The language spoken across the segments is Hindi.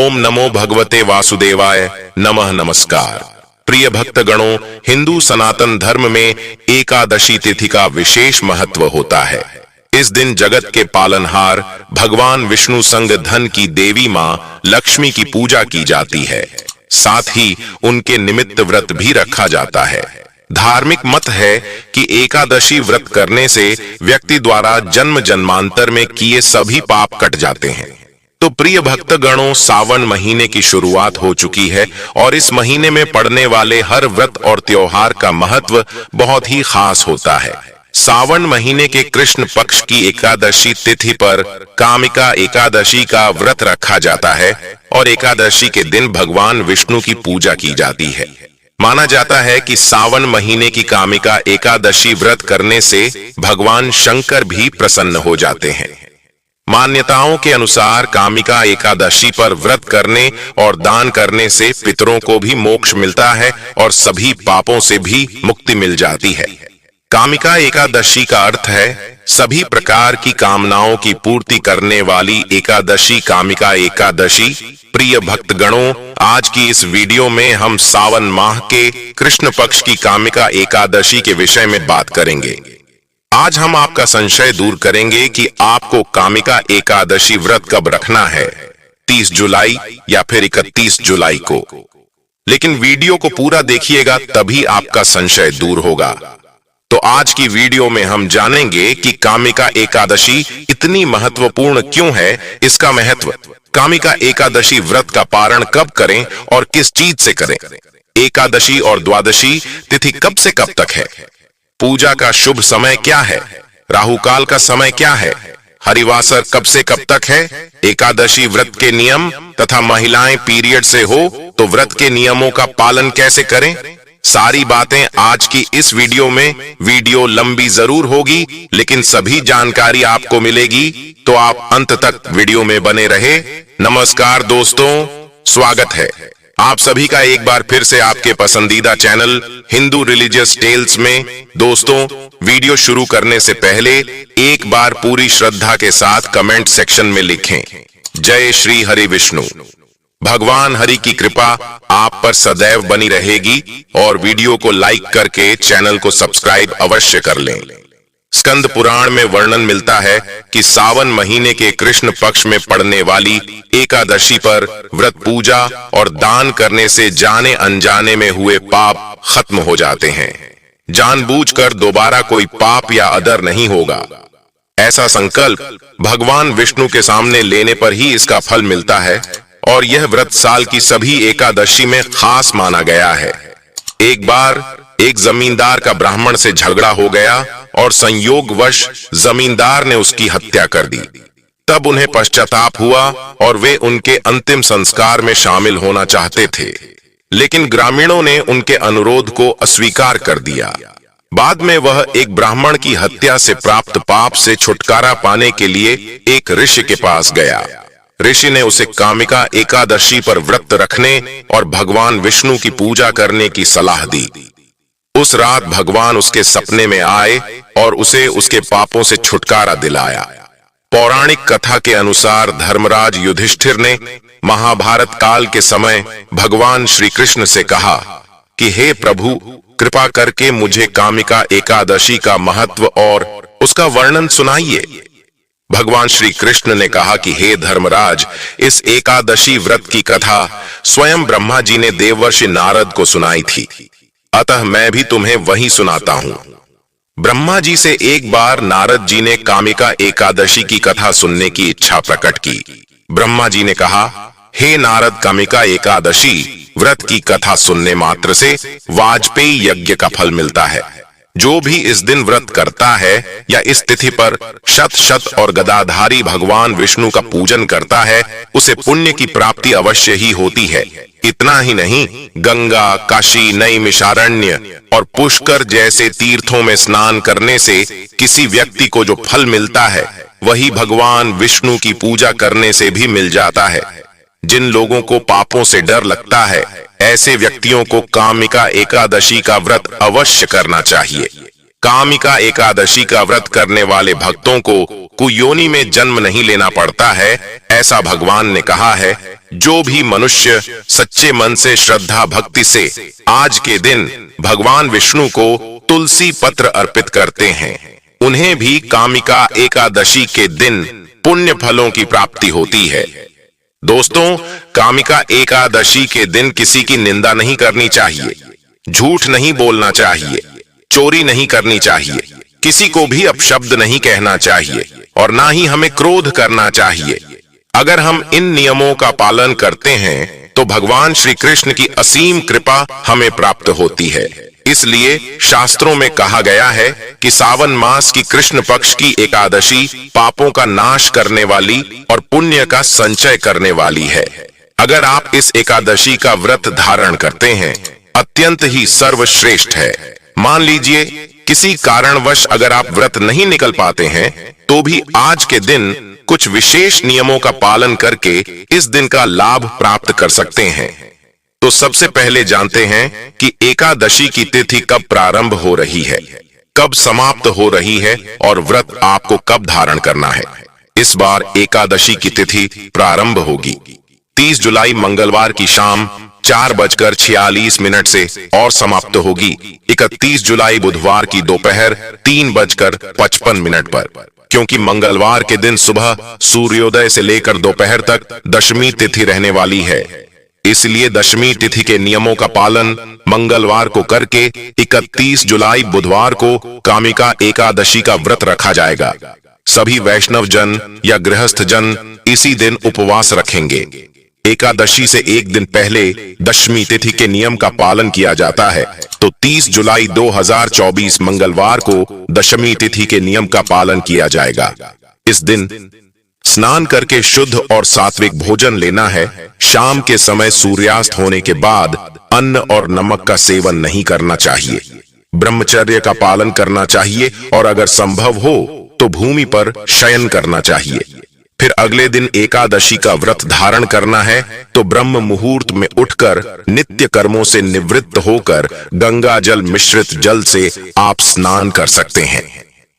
ओम नमो भगवते वासुदेवाय नमः। नमस्कार प्रिय भक्तगणों, हिंदू सनातन धर्म में एकादशी तिथि का विशेष महत्व होता है। इस दिन जगत के पालनहार भगवान विष्णु संग धन की देवी मां लक्ष्मी की पूजा की जाती है। साथ ही उनके निमित्त व्रत भी रखा जाता है। धार्मिक मत है कि एकादशी व्रत करने से व्यक्ति द्वारा जन्म जन्मांतर में किए सभी पाप कट जाते हैं। तो प्रिय भक्तगणों, सावन महीने की शुरुआत हो चुकी है और इस महीने में पड़ने वाले हर व्रत और त्योहार का महत्व बहुत ही खास होता है। सावन महीने के कृष्ण पक्ष की एकादशी तिथि पर कामिका एकादशी का व्रत रखा जाता है और एकादशी के दिन भगवान विष्णु की पूजा की जाती है। माना जाता है कि सावन महीने की कामिका एकादशी व्रत करने से भगवान शंकर भी प्रसन्न हो जाते हैं। मान्यताओं के अनुसार कामिका एकादशी पर व्रत करने और दान करने से पितरों को भी मोक्ष मिलता है और सभी पापों से भी मुक्ति मिल जाती है। कामिका एकादशी का अर्थ है सभी प्रकार की कामनाओं की पूर्ति करने वाली एकादशी, कामिका एकादशी। प्रिय भक्तगणों, आज की इस वीडियो में हम सावन माह के कृष्ण पक्ष की कामिका एकादशी के विषय में बात करेंगे। आज हम आपका संशय दूर करेंगे कि आपको कामिका एकादशी व्रत कब रखना है, 30 जुलाई या फिर 31 जुलाई को। लेकिन वीडियो को पूरा देखिएगा तभी आपका संशय दूर होगा। तो आज की वीडियो में हम जानेंगे कि कामिका एकादशी इतनी महत्वपूर्ण क्यों है, इसका महत्व, कामिका एकादशी व्रत का पारण कब करें और किस चीज से करें, एकादशी और द्वादशी तिथि कब से कब तक है, पूजा का शुभ समय क्या है, राहु काल का समय क्या है, हरिवासर कब से कब तक है, एकादशी व्रत के नियम तथा महिलाएं पीरियड से हो तो व्रत के नियमों का पालन कैसे करें, सारी बातें आज की इस वीडियो में। वीडियो लंबी जरूर होगी लेकिन सभी जानकारी आपको मिलेगी, तो आप अंत तक वीडियो में बने रहे। नमस्कार दोस्तों, स्वागत है आप सभी का एक बार फिर से आपके पसंदीदा चैनल हिंदू रिलीजियस टेल्स में। दोस्तों, वीडियो शुरू करने से पहले एक बार पूरी श्रद्धा के साथ कमेंट सेक्शन में लिखें, जय श्री हरि विष्णु। भगवान हरि की कृपा आप पर सदैव बनी रहेगी और वीडियो को लाइक करके चैनल को सब्सक्राइब अवश्य कर लें। स्कंद पुराण में वर्णन मिलता है कि सावन महीने के कृष्ण पक्ष में पड़ने वाली एकादशी पर व्रत, पूजा और दान करने से जाने अनजाने में हुए पाप खत्म हो जाते हैं। जानबूझकर दोबारा कोई पाप या अदर नहीं होगा, ऐसा संकल्प भगवान विष्णु के सामने लेने पर ही इसका फल मिलता है और यह व्रत साल की सभी एकादशी में खास माना गया है। एक बार एक जमींदार का ब्राह्मण से झगड़ा हो गया और संयोगवश जमींदार ने उसकी हत्या कर दी। तब उन्हें पश्चाताप हुआ और वे उनके अंतिम संस्कार में शामिल होना चाहते थे, लेकिन ग्रामीणों ने उनके अनुरोध को अस्वीकार कर दिया। बाद में वह एक ब्राह्मण की हत्या से प्राप्त पाप से छुटकारा पाने के लिए एक ऋषि के पास गया। ऋषि ने उसे कामिका एकादशी पर व्रत रखने और भगवान विष्णु की पूजा करने की सलाह दी। उस रात भगवान उसके सपने में आए और उसे उसके पापों से छुटकारा दिलाया। पौराणिक कथा के अनुसार धर्मराज युधिष्ठिर ने महाभारत काल के समय भगवान श्री कृष्ण से कहा कि हे प्रभु, कृपा करके मुझे कामिका एकादशी का महत्व और उसका वर्णन सुनाइए। भगवान श्री कृष्ण ने कहा कि हे धर्मराज, इस एकादशी व्रत की कथा स्वयं ब्रह्मा जी ने देवर्षि नारद को सुनाई थी, अतः मैं भी तुम्हें वही सुनाता हूं। ब्रह्मा जी से एक बार नारद जी ने कामिका एकादशी की कथा सुनने की इच्छा प्रकट की। ब्रह्मा जी ने कहा, हे नारद, कामिका एकादशी व्रत की कथा सुनने मात्र से वाजपेयी यज्ञ का फल मिलता है। जो भी इस दिन व्रत करता है या इस तिथि पर शत शत और गदाधारी भगवान विष्णु का पूजन करता है, उसे पुण्य की प्राप्ति अवश्य ही होती है। इतना ही नहीं, गंगा, काशी, नैमिषारण्य और पुष्कर जैसे तीर्थों में स्नान करने से किसी व्यक्ति को जो फल मिलता है वही भगवान विष्णु की पूजा करने से भी मिल जाता है। जिन लोगों को पापों से डर लगता है, ऐसे व्यक्तियों को कामिका एकादशी का व्रत अवश्य करना चाहिए। कामिका एकादशी का व्रत करने वाले भक्तों को कुयोनि में जन्म नहीं लेना पड़ता है, ऐसा भगवान ने कहा है। जो भी मनुष्य सच्चे मन से श्रद्धा भक्ति से आज के दिन भगवान विष्णु को तुलसी पत्र अर्पित करते हैं, उन्हें भी कामिका एकादशी के दिन पुण्य फलों की प्राप्ति होती है। दोस्तों, कामिका एकादशी के दिन किसी की निंदा नहीं करनी चाहिए, झूठ नहीं बोलना चाहिए, चोरी नहीं करनी चाहिए, किसी को भी अपशब्द नहीं कहना चाहिए और ना ही हमें क्रोध करना चाहिए। अगर हम इन नियमों का पालन करते हैं तो भगवान श्री कृष्ण की असीम कृपा हमें प्राप्त होती है। इसलिए शास्त्रों में कहा गया है कि सावन मास की कृष्ण पक्ष की एकादशी पापों का नाश करने वाली और पुण्य का संचय करने वाली है। अगर आप इस एकादशी का व्रत धारण करते हैं, अत्यंत ही सर्वश्रेष्ठ है। मान लीजिए किसी कारणवश अगर आप व्रत नहीं निकल पाते हैं, तो भी आज के दिन कुछ विशेष नियमों का पालन करके इस दिन का लाभ प्राप्त कर सकते हैं। तो सबसे पहले जानते हैं कि एकादशी की तिथि कब प्रारंभ हो रही है, कब समाप्त हो रही है और व्रत आपको कब धारण करना है। इस बार एकादशी की तिथि प्रारंभ होगी 30 जुलाई मंगलवार की शाम 4:46 से और समाप्त होगी 31 जुलाई बुधवार की दोपहर 3:55 पर। क्योंकि मंगलवार के दिन सुबह सूर्योदय से लेकर दोपहर तक दशमी तिथि रहने वाली है, इसलिए दशमी तिथि के नियमों का पालन मंगलवार को करके 31 जुलाई बुधवार को कामिका एकादशी का व्रत रखा जाएगा। सभी वैष्णव जन या गृहस्थ जन इसी दिन उपवास रखेंगे। एकादशी से एक दिन पहले दशमी तिथि के नियम का पालन किया जाता है, तो 30 जुलाई 2024 मंगलवार को दशमी तिथि के नियम का पालन किया जाएगा। इस दिन स्नान करके शुद्ध और सात्विक भोजन लेना है। शाम के समय सूर्यास्त होने के बाद अन्न और नमक का सेवन नहीं करना चाहिए। ब्रह्मचर्य का पालन करना चाहिए और अगर संभव हो तो भूमि पर शयन करना चाहिए। फिर अगले दिन एकादशी का व्रत धारण करना है, तो ब्रह्म मुहूर्त में उठकर नित्य कर्मों से निवृत्त होकर गंगा जल मिश्रित जल से आप स्नान कर सकते हैं।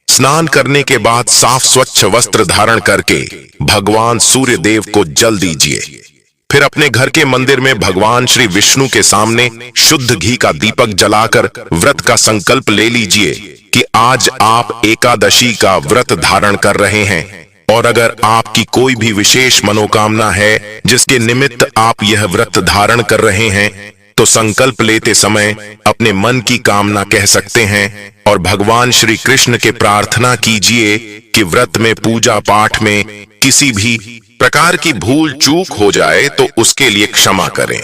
स्नान करने के बाद साफ स्वच्छ वस्त्र धारण करके भगवान सूर्य देव को जल दीजिए। फिर अपने घर के मंदिर में भगवान श्री विष्णु के सामने शुद्ध घी का दीपक जलाकर व्रत का संकल्प ले लीजिए कि आज आप एकादशी का व्रत धारण कर रहे हैं। और अगर आपकी कोई भी विशेष मनोकामना है जिसके निमित्त आप यह व्रत धारण कर रहे हैं, तो संकल्प लेते समय अपने मन की कामना कह सकते हैं और भगवान श्री कृष्ण के प्रार्थना कीजिए कि व्रत में पूजा पाठ में किसी भी प्रकार की भूल चूक हो जाए तो उसके लिए क्षमा करें।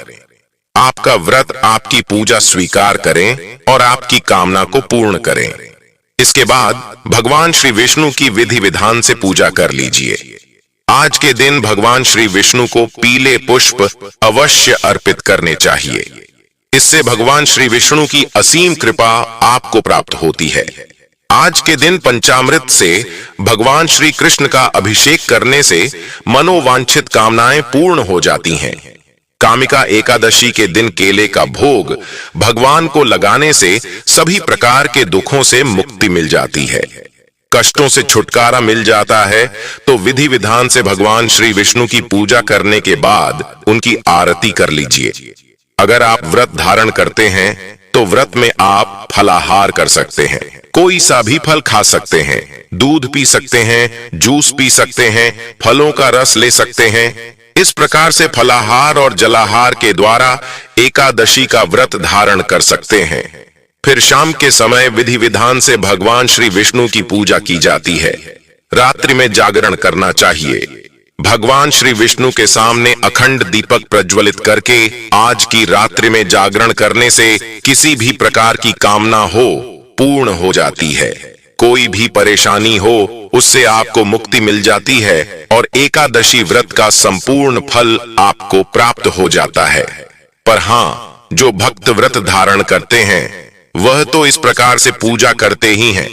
आपका व्रत आपकी पूजा स्वीकार करें और आपकी कामना को पूर्ण करें। इसके बाद भगवान श्री विष्णु की विधि विधान से पूजा कर लीजिए। आज के दिन भगवान श्री विष्णु को पीले पुष्प अवश्य अर्पित करने चाहिए। इससे भगवान श्री विष्णु की असीम कृपा आपको प्राप्त होती है। आज के दिन पंचामृत से भगवान श्री कृष्ण का अभिषेक करने से मनोवांछित कामनाएं पूर्ण हो जाती हैं। कामिका एकादशी के दिन केले का भोग भगवान को लगाने से सभी प्रकार के दुखों से मुक्ति मिल जाती है, कष्टों से छुटकारा मिल जाता है। तो विधि विधान से भगवान श्री विष्णु की पूजा करने के बाद उनकी आरती कर लीजिए। अगर आप व्रत धारण करते हैं तो व्रत में आप फलाहार कर सकते हैं, कोई सा भी फल खा सकते हैं, दूध पी सकते हैं, जूस पी सकते हैं, फलों का रस ले सकते हैं। इस प्रकार से फलाहार और जलाहार के द्वारा एकादशी का व्रत धारण कर सकते हैं। फिर शाम के समय विधि विधान से भगवान श्री विष्णु की पूजा की जाती है। रात्रि में जागरण करना चाहिए। भगवान श्री विष्णु के सामने अखंड दीपक प्रज्वलित करके आज की रात्रि में जागरण करने से किसी भी प्रकार की कामना हो पूर्ण हो जाती है। कोई भी परेशानी हो उससे आपको मुक्ति मिल जाती है और एकादशी व्रत का संपूर्ण फल आपको प्राप्त हो जाता है। पर हाँ, जो भक्त व्रत धारण करते हैं वह तो इस प्रकार से पूजा करते ही हैं,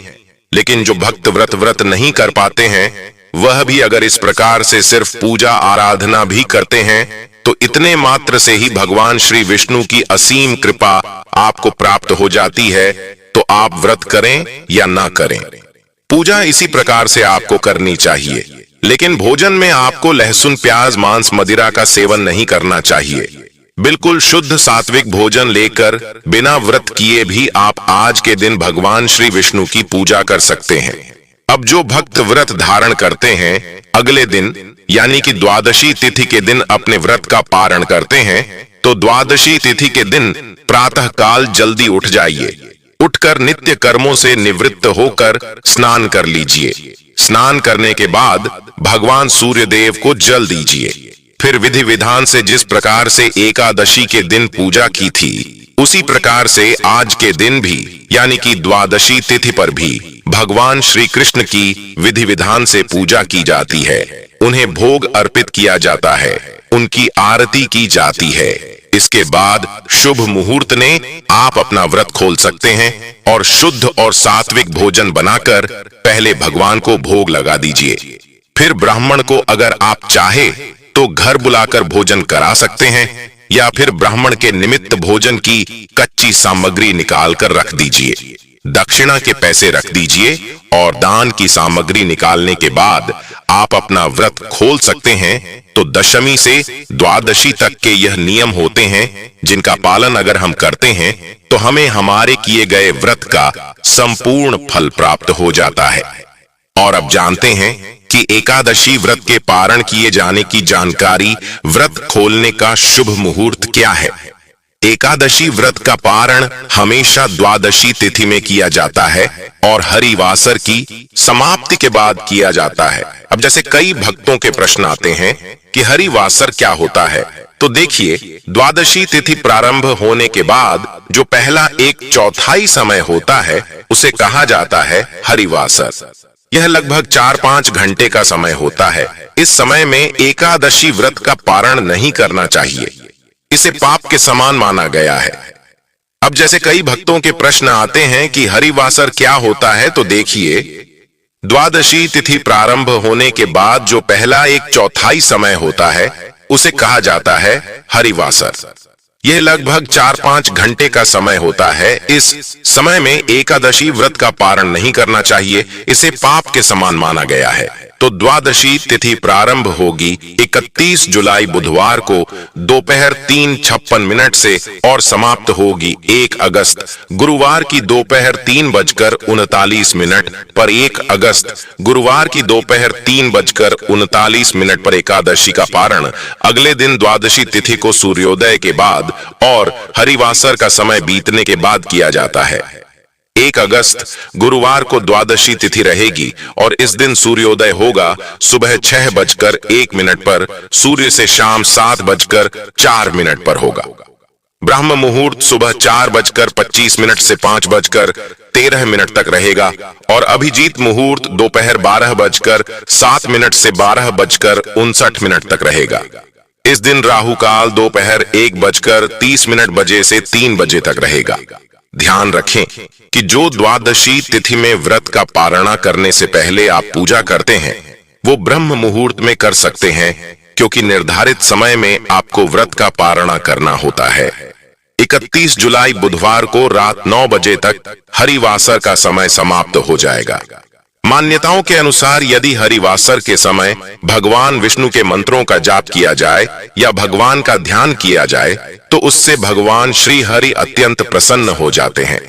लेकिन जो भक्त व्रत नहीं कर पाते हैं वह भी अगर इस प्रकार से सिर्फ पूजा आराधना भी करते हैं तो इतने मात्र से ही भगवान श्री विष्णु की असीम कृपा आपको प्राप्त हो जाती है। तो आप व्रत करें या ना करें। पूजा इसी प्रकार से आपको करनी चाहिए, लेकिन भोजन में आपको लहसुन, प्याज, मांस, मदिरा का सेवन नहीं करना चाहिए। बिल्कुल शुद्ध सात्विक भोजन लेकर बिना व्रत किए भी आप आज के दिन भगवान श्री विष्णु की पूजा कर सकते हैं। अब जो भक्त व्रत धारण करते हैं, अगले दिन यानी कि द्वादशी तिथि के दिन अपने व्रत का पारण करते हैं, तो द्वादशी तिथि के दिन प्रातः काल जल्दी उठ जाइए। उठकर नित्य कर्मों से निवृत्त होकर स्नान कर लीजिए। स्नान करने के बाद भगवान सूर्य देव को जल दीजिए। फिर विधि विधान से जिस प्रकार से एकादशी के दिन पूजा की थी, उसी प्रकार से आज के दिन भी यानी कि द्वादशी तिथि पर भी भगवान श्री कृष्ण की विधि विधान से पूजा की जाती है। उन्हें भोग अर्पित किया जाता है, उनकी आरती की जाती है। इसके बाद शुभ मुहूर्त ने आप अपना व्रत खोल सकते हैं और शुद्ध और सात्विक भोजन बनाकर पहले भगवान को भोग लगा दीजिए। फिर ब्राह्मण को अगर आप चाहे तो घर बुलाकर भोजन करा सकते हैं, या फिर ब्राह्मण के निमित्त भोजन की कच्ची सामग्री निकाल कर रख दीजिए। दक्षिणा के पैसे रख दीजिए और दान की सामग्री निकालने के बाद आप अपना व्रत खोल सकते हैं। तो दशमी से द्वादशी तक के यह नियम होते हैं, जिनका पालन अगर हम करते हैं तो हमें हमारे किए गए व्रत का संपूर्ण फल प्राप्त हो जाता है। और अब जानते हैं कि एकादशी व्रत के पारण किए जाने की जानकारी, व्रत खोलने का शुभ मुहूर्त क्या है। एकादशी व्रत का पारण हमेशा द्वादशी तिथि में किया जाता है और हरिवासर की समाप्ति के बाद किया जाता है। अब जैसे कई भक्तों के प्रश्न आते हैं कि हरिवासर क्या होता है, तो देखिए, द्वादशी तिथि प्रारंभ होने के बाद जो पहला 1/4 समय होता है, उसे कहा जाता है हरिवासर। यह लगभग 4-5 घंटे का समय होता है। इस समय में एकादशी व्रत का पारण नहीं करना चाहिए, इसे पाप के समान माना गया है। अब जैसे कई भक्तों के प्रश्न आते हैं कि हरिवासर क्या होता है, तो देखिए, द्वादशी तिथि प्रारंभ होने के बाद जो पहला 1/4 समय होता है, उसे कहा जाता है हरिवासर। यह लगभग 4-5 घंटे का समय होता है। इस समय में एकादशी व्रत का पारण नहीं करना चाहिए, इसे पाप के समान माना गया है। तो द्वादशी तिथि प्रारंभ होगी 31 जुलाई बुधवार को दोपहर 3:56 से और समाप्त होगी 1 अगस्त गुरुवार की दोपहर 3:39 पर। 1 अगस्त गुरुवार की दोपहर 3:39 पर एकादशी का पारण अगले दिन द्वादशी तिथि को सूर्योदय के बाद और हरिवासर का समय बीतने के बाद किया जाता है। 1 अगस्त गुरुवार को द्वादशी तिथि रहेगी और इस दिन सूर्योदय होगा सुबह 6:01 पर, सूर्य से शाम 7:04 पर होगा। ब्रह्म मुहूर्त सुबह 4:25 से 5:13 तक रहेगा और अभिजीत मुहूर्त दोपहर 12:07 से 12:59 तक रहेगा। इस दिन राहु काल दोपहर 1:30 बजे से 3 बजे तक रहेगा। ध्यान रखें कि जो द्वादशी तिथि में व्रत का पारणा करने से पहले आप पूजा करते हैं, वो ब्रह्म मुहूर्त में कर सकते हैं, क्योंकि निर्धारित समय में आपको व्रत का पारणा करना होता है। 31 जुलाई बुधवार को रात 9 बजे तक हरिवासर का समय समाप्त हो जाएगा। मान्यताओं के अनुसार यदि हरिवासर के समय भगवान विष्णु के मंत्रों का जाप किया जाए या भगवान का ध्यान किया जाए, तो उससे भगवान श्री हरि अत्यंत प्रसन्न हो जाते हैं।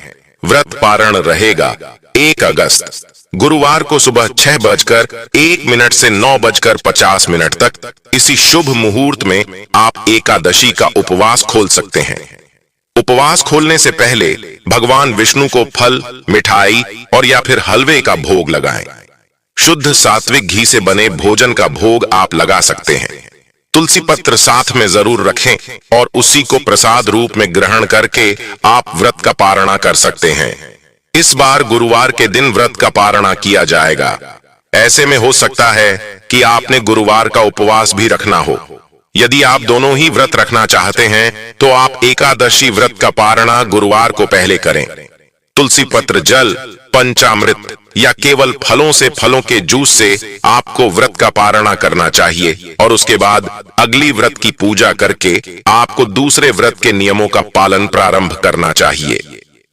व्रत पारण रहेगा 1 अगस्त गुरुवार को सुबह 6:01 से 9:50 तक। इसी शुभ मुहूर्त में आप एकादशी का उपवास खोल सकते हैं। उपवास खोलने से पहले भगवान विष्णु को फल, मिठाई और या फिर हलवे का भोग लगाएं। शुद्ध सात्विक घी से बने भोजन का भोग आप लगा सकते हैं। तुलसी पत्र साथ में जरूर रखें और उसी को प्रसाद रूप में ग्रहण करके आप व्रत का पारणा कर सकते हैं। इस बार गुरुवार के दिन व्रत का पारणा किया जाएगा। ऐसे में हो सकता है कि आपने गुरुवार का उपवास भी रखना हो। यदि आप दोनों ही व्रत रखना चाहते हैं तो आप एकादशी व्रत का पारणा गुरुवार को पहले करें। तुलसी पत्र जल, पंचामृत या केवल फलों से, फलों के जूस से आपको व्रत का पारणा करना चाहिए और उसके बाद अगली व्रत की पूजा करके आपको दूसरे व्रत के नियमों का पालन प्रारंभ करना चाहिए।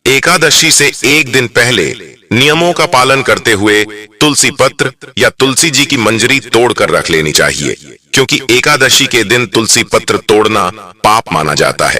एकादशी से एक दिन पहले नियमों का पालन करते हुए तुलसी पत्र या तुलसी जी की मंजरी तोड़कर रख लेनी चाहिए, क्योंकि एकादशी के दिन तुलसी पत्र तोड़ना पाप माना जाता है।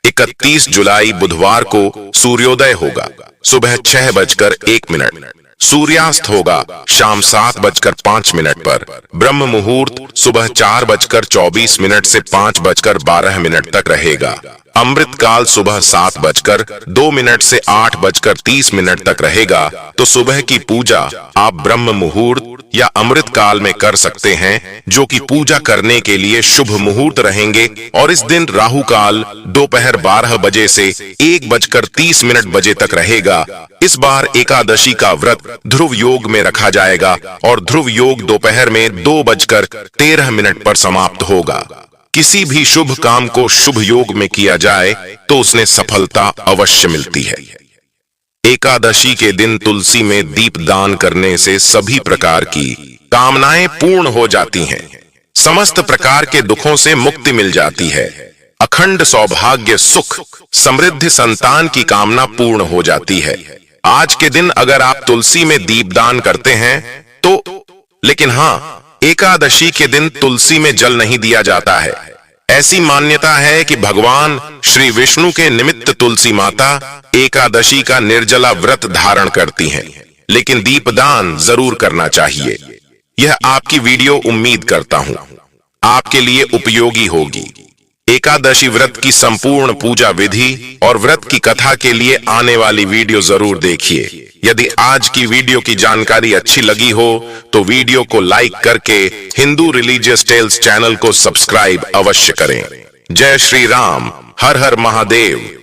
31 जुलाई बुधवार को सूर्योदय होगा सुबह 6:01। सूर्यास्त होगा शाम 7:05 पर। ब्रह्म मुहूर्त सुबह 4:24 से 5:12 तक रहेगा। अमृत काल सुबह 7:02 से 8:30 तक रहेगा। तो सुबह की पूजा आप ब्रह्म मुहूर्त या अमृत काल में कर सकते हैं, जो कि पूजा करने के लिए शुभ मुहूर्त रहेंगे। और इस दिन राहु काल दोपहर 12 बजे से 1:30 बजे तक रहेगा। इस बार एकादशी का व्रत ध्रुव योग में रखा जाएगा और ध्रुव योग दोपहर में 2:13 पर समाप्त होगा। किसी भी शुभ काम को शुभ योग में किया जाए तो उसने सफलता अवश्य मिलती है। एकादशी के दिन तुलसी में दीप दान करने से सभी प्रकार की कामनाएं पूर्ण हो जाती हैं। समस्त प्रकार के दुखों से मुक्ति मिल जाती है। अखंड सौभाग्य, सुख, समृद्धि, संतान की कामना पूर्ण हो जाती है। आज के दिन अगर आप तुलसी में दीपदान करते हैं तो, लेकिन हाँ, एकादशी के दिन तुलसी में जल नहीं दिया जाता है। ऐसी मान्यता है कि भगवान श्री विष्णु के निमित्त तुलसी माता एकादशी का निर्जला व्रत धारण करती हैं, लेकिन दीपदान जरूर करना चाहिए। यह आपकी वीडियो उम्मीद करता हूं आपके लिए उपयोगी होगी। एकादशी व्रत की संपूर्ण पूजा विधि और व्रत की कथा के लिए आने वाली वीडियो जरूर देखिए। यदि आज की वीडियो की जानकारी अच्छी लगी हो तो वीडियो को लाइक करके हिंदू रिलीजियस टेल्स चैनल को सब्सक्राइब अवश्य करें। जय श्री राम, हर हर महादेव।